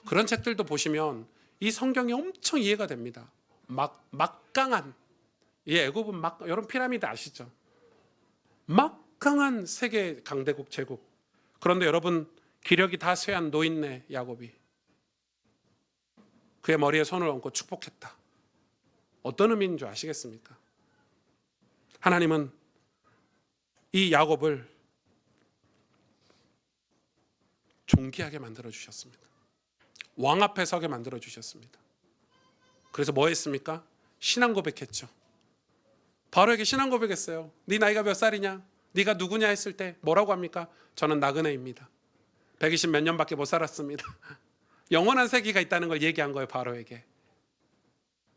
그런 책들도 보시면 이 성경이 엄청 이해가 됩니다. 막강한, 이 애굽은 여러분 피라미드 아시죠? 막강한 세계 강대국 제국. 그런데 여러분 기력이 다 쇠한 노인네 야곱이 그의 머리에 손을 얹고 축복했다. 어떤 의미인 줄 아시겠습니까? 하나님은 이 야곱을 존귀하게 만들어 주셨습니다. 왕 앞에 서게 만들어 주셨습니다. 그래서 뭐 했습니까? 신앙 고백했죠. 바로에게 신앙 고백했어요. 네 나이가 몇 살이냐? 네가 누구냐 했을 때 뭐라고 합니까? 저는 나그네입니다. 120 몇 년밖에 못 살았습니다. 영원한 세기가 있다는 걸 얘기한 거예요. 바로에게.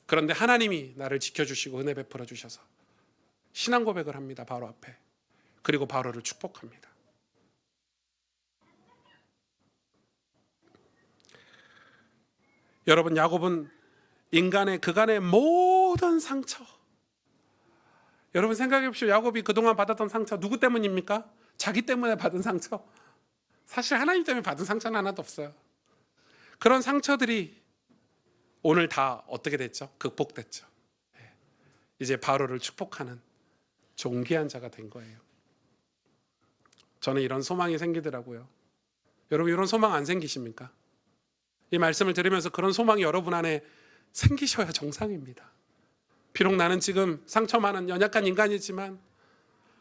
그런데 하나님이 나를 지켜주시고 은혜 베풀어 주셔서 신앙 고백을 합니다. 바로 앞에. 그리고 바로를 축복합니다. 여러분 야곱은 인간의 그간의 모든 상처, 여러분 생각해 보십시오. 야곱이 그동안 받았던 상처 누구 때문입니까? 자기 때문에 받은 상처. 사실 하나님 때문에 받은 상처는 하나도 없어요. 그런 상처들이 오늘 다 어떻게 됐죠? 극복됐죠. 이제 바로를 축복하는 존귀한 자가 된 거예요. 저는 이런 소망이 생기더라고요. 여러분 이런 소망 안 생기십니까? 이 말씀을 들으면서 그런 소망이 여러분 안에 생기셔야 정상입니다. 비록 나는 지금 상처 많은 연약한 인간이지만,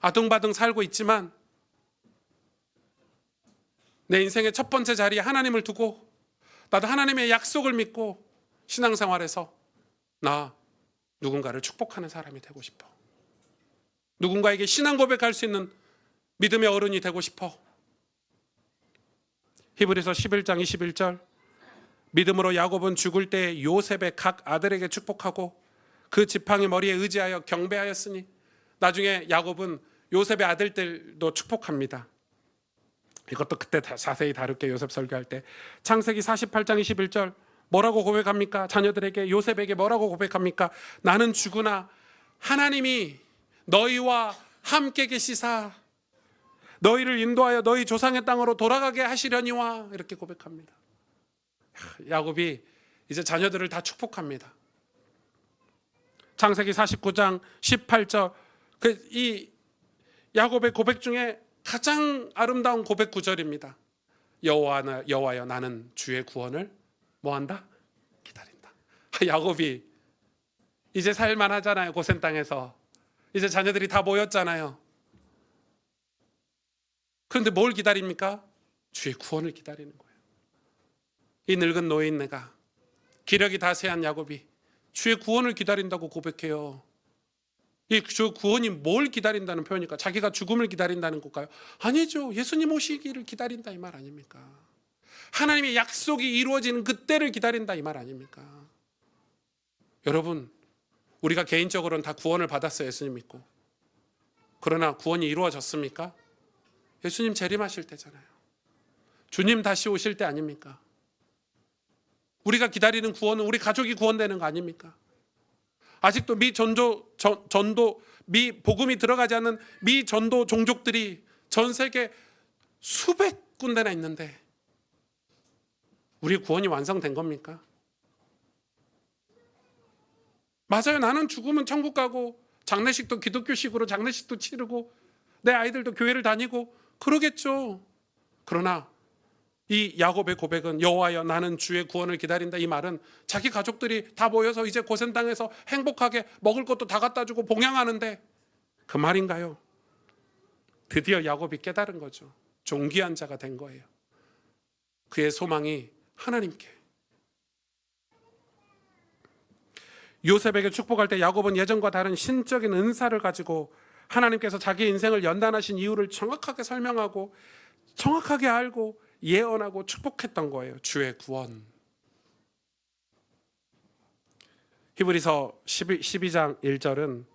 아둥바둥 살고 있지만, 내 인생의 첫 번째 자리에 하나님을 두고 나도 하나님의 약속을 믿고 신앙생활에서 나 누군가를 축복하는 사람이 되고 싶어. 누군가에게 신앙 고백할 수 있는 믿음의 어른이 되고 싶어. 히브리서 11장 21절, 믿음으로 야곱은 죽을 때 요셉의 각 아들에게 축복하고 그 지팡이 머리에 의지하여 경배하였으니, 나중에 야곱은 요셉의 아들들도 축복합니다. 이것도 그때 자세히 다룰게요. 요셉 설교할 때. 창세기 48장 21절 뭐라고 고백합니까? 자녀들에게, 요셉에게 뭐라고 고백합니까? 나는 죽으나 하나님이 너희와 함께 계시사 너희를 인도하여 너희 조상의 땅으로 돌아가게 하시려니와, 이렇게 고백합니다. 야곱이 이제 자녀들을 다 축복합니다. 창세기 49장 18절, 이 야곱의 고백 중에 가장 아름다운 고백 구절입니다. 여호와여 나는 주의 구원을 뭐한다? 기다린다. 야곱이 이제 살만하잖아요. 고센 땅에서 이제 자녀들이 다 모였잖아요. 그런데 뭘 기다립니까? 주의 구원을 기다리는 거예요. 이 늙은 노인네가, 기력이 다 쇠한 야곱이 주의 구원을 기다린다고 고백해요. 이 주 구원이 뭘 기다린다는 표현일까? 자기가 죽음을 기다린다는 걸까요? 아니죠. 예수님 오시기를 기다린다 이 말 아닙니까? 하나님의 약속이 이루어지는 그때를 기다린다 이 말 아닙니까? 여러분, 우리가 개인적으로는 다 구원을 받았어요. 예수님 믿고. 그러나 구원이 이루어졌습니까? 예수님 재림하실 때잖아요. 주님 다시 오실 때 아닙니까? 우리가 기다리는 구원은 우리 가족이 구원되는 거 아닙니까? 아직도 미 복음이 들어가지 않는 미 전도 종족들이 전 세계 수백 군데나 있는데 우리 구원이 완성된 겁니까? 맞아요. 나는 죽으면 천국 가고 장례식도 기독교식으로 장례식도 치르고 내 아이들도 교회를 다니고 그러겠죠. 그러나 이 야곱의 고백은 여호와여 나는 주의 구원을 기다린다, 이 말은 자기 가족들이 다 모여서 이제 고센 땅에서 행복하게 먹을 것도 다 갖다 주고 봉양하는데 그 말인가요? 드디어 야곱이 깨달은 거죠. 존귀한 자가 된 거예요. 그의 소망이 하나님께. 요셉에게 축복할 때 야곱은 예전과 다른 신적인 은사를 가지고 하나님께서 자기 인생을 연단하신 이유를 정확하게 설명하고 정확하게 알고 예언하고 축복했던 거예요. 주의 구원. 히브리서 12장 1절은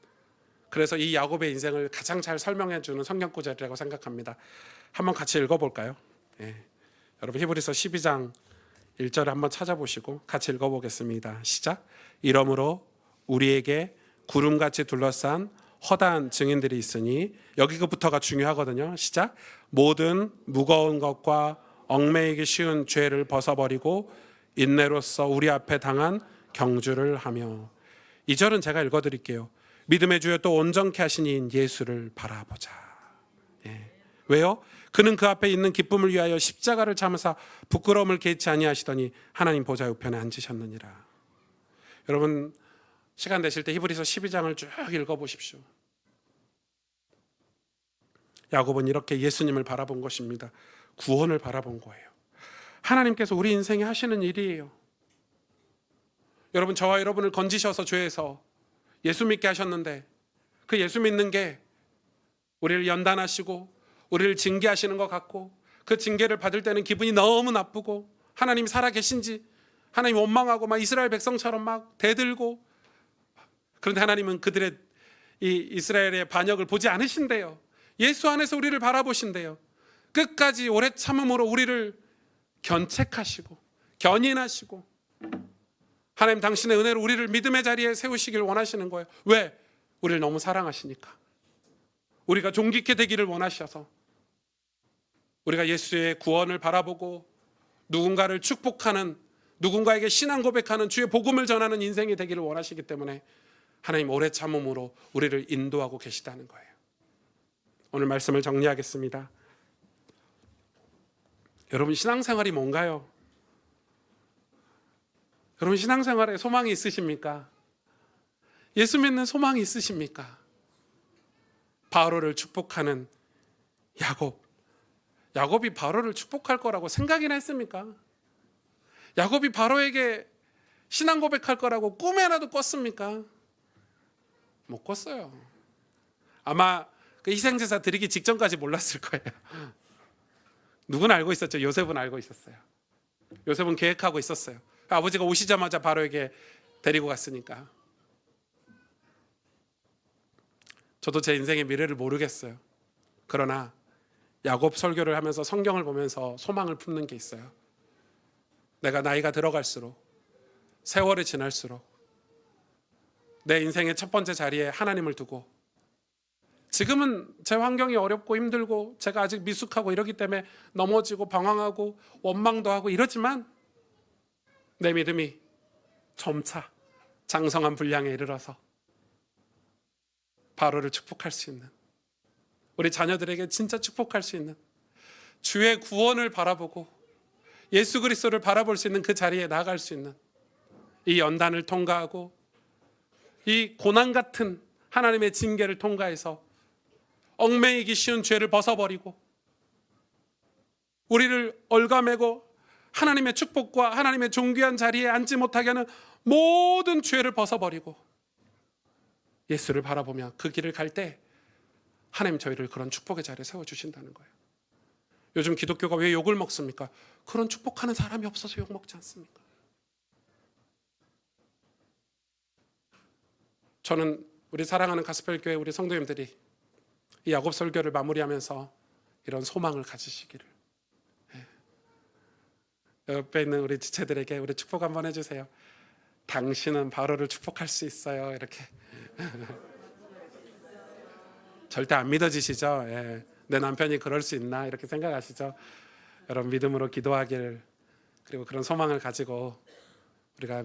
그래서 이 야곱의 인생을 가장 잘 설명해 주는 성경 구절이라고 생각합니다. 한번 같이 읽어볼까요? 여러분 히브리서 12장 1절을 한번 찾아보시고 같이 읽어보겠습니다. 시작. 이러므로 우리에게 구름같이 둘러싼 허다한 증인들이 있으니, 여기부터가 중요하거든요. 시작. 모든 무거운 것과 얽매이기 쉬운 죄를 벗어버리고 인내로써 우리 앞에 당한 경주를 하며. 2절은 제가 읽어드릴게요. 믿음의 주여 또 온전케 하신 이인 예수를 바라보자. 왜요? 그는 그 앞에 있는 기쁨을 위하여 십자가를 참으사 부끄러움을 개치 아니하시더니 하나님 보좌 우편에 앉으셨느니라. 여러분 시간 되실 때 히브리서 12장을 쭉 읽어보십시오. 야곱은 이렇게 예수님을 바라본 것입니다. 구원을 바라본 거예요. 하나님께서 우리 인생에 하시는 일이에요. 여러분 저와 여러분을 건지셔서 죄에서 예수 믿게 하셨는데 그 예수 믿는 게 우리를 연단하시고 우리를 징계하시는 것 같고 그 징계를 받을 때는 기분이 너무 나쁘고 하나님이 살아계신지 하나님 원망하고 막 이스라엘 백성처럼 막 대들고, 그런데 하나님은 그들의 이 이스라엘의 반역을 보지 않으신대요. 예수 안에서 우리를 바라보신대요. 끝까지 오래 참음으로 우리를 견책하시고 견인하시고 하나님 당신의 은혜로 우리를 믿음의 자리에 세우시길 원하시는 거예요. 왜? 우리를 너무 사랑하시니까, 우리가 존귀 있게 되기를 원하셔서, 우리가 예수의 구원을 바라보고 누군가를 축복하는, 누군가에게 신앙 고백하는, 주의 복음을 전하는 인생이 되기를 원하시기 때문에 하나님 오래 참음으로 우리를 인도하고 계시다는 거예요. 오늘 말씀을 정리하겠습니다. 여러분, 신앙생활이 뭔가요? 여러분, 신앙생활에 소망이 있으십니까? 예수 믿는 소망이 있으십니까? 바로를 축복하는 야곱이 바로를 축복할 거라고 생각이나 했습니까? 야곱이 바로에게 신앙 고백할 거라고 꿈에라도 꿨습니까? 못 꿨어요. 아마 그 희생제사 드리기 직전까지 몰랐을 거예요. 누구는 알고 있었죠. 요셉은 알고 있었어요. 요셉은 계획하고 있었어요. 아버지가 오시자마자 바로에게 데리고 갔으니까. 저도 제 인생의 미래를 모르겠어요. 그러나 야곱 설교를 하면서 성경을 보면서 소망을 품는 게 있어요. 내가 나이가 들어갈수록, 세월이 지날수록 내 인생의 첫 번째 자리에 하나님을 두고, 지금은 제 환경이 어렵고 힘들고 제가 아직 미숙하고 이러기 때문에 넘어지고 방황하고 원망도 하고 이러지만, 내 믿음이 점차 장성한 분량에 이르러서 바로를 축복할 수 있는, 우리 자녀들에게 진짜 축복할 수 있는, 주의 구원을 바라보고 예수 그리스도를 바라볼 수 있는 그 자리에 나아갈 수 있는, 이 연단을 통과하고 이 고난 같은 하나님의 징계를 통과해서 얽매이기 쉬운 죄를 벗어버리고, 우리를 얽어매고 하나님의 축복과 하나님의 존귀한 자리에 앉지 못하게 하는 모든 죄를 벗어버리고 예수를 바라보며 그 길을 갈 때 하나님 저희를 그런 축복의 자리에 세워주신다는 거예요. 요즘 기독교가 왜 욕을 먹습니까? 그런 축복하는 사람이 없어서 욕 먹지 않습니까? 저는 우리 사랑하는 가스펠교회 우리 성도님들이 이 야곱 설교를 마무리하면서 이런 소망을 가지시기를, 옆에 있는 우리 지체들에게 우리 축복 한번 해주세요. 당신은 바로를 축복할 수 있어요. 이렇게. 절대 안 믿어지시죠? 내 남편이 그럴 수 있나 이렇게 생각하시죠? 여러분, 믿음으로 기도하기를, 그리고 그런 소망을 가지고 우리가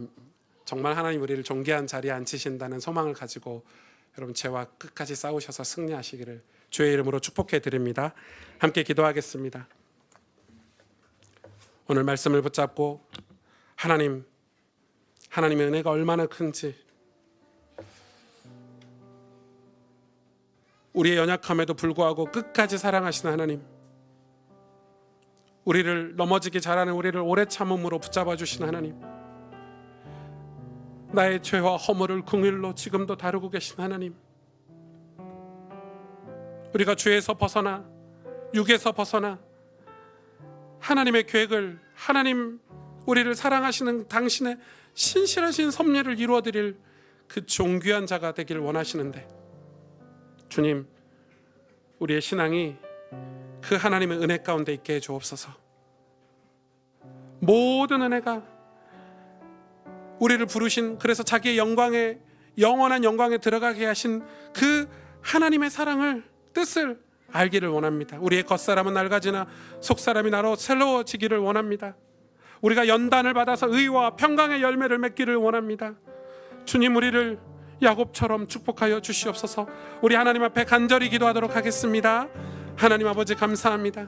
정말 하나님 우리를 존귀한 자리에 앉히신다는 소망을 가지고 여러분 죄와 끝까지 싸우셔서 승리하시기를 주의 이름으로 축복해 드립니다. 함께 기도하겠습니다. 오늘 말씀을 붙잡고 하나님의 은혜가 얼마나 큰지, 우리의 연약함에도 불구하고 끝까지 사랑하시는 하나님, 우리를 넘어지기 잘하는 우리를 오래 참음으로 붙잡아 주신 하나님, 나의 죄와 허물을 긍휼로 지금도 다루고 계신 하나님, 우리가 죄에서 벗어나 육에서 벗어나 하나님의 계획을, 하나님 우리를 사랑하시는 당신의 신실하신 섭리를 이루어드릴 그 존귀한 자가 되기를 원하시는데, 주님, 우리의 신앙이 그 하나님의 은혜 가운데 있게 해주옵소서. 모든 은혜가 우리를 부르신, 그래서 자기의 영광에, 영원한 영광에 들어가게 하신 그 하나님의 사랑을, 뜻을 알기를 원합니다. 우리의 겉사람은 낡아지나 속사람이 나로 새로워지기를 원합니다. 우리가 연단을 받아서 의와 평강의 열매를 맺기를 원합니다. 주님, 우리를 야곱처럼 축복하여 주시옵소서. 우리 하나님 앞에 간절히 기도하도록 하겠습니다. 하나님 아버지, 감사합니다.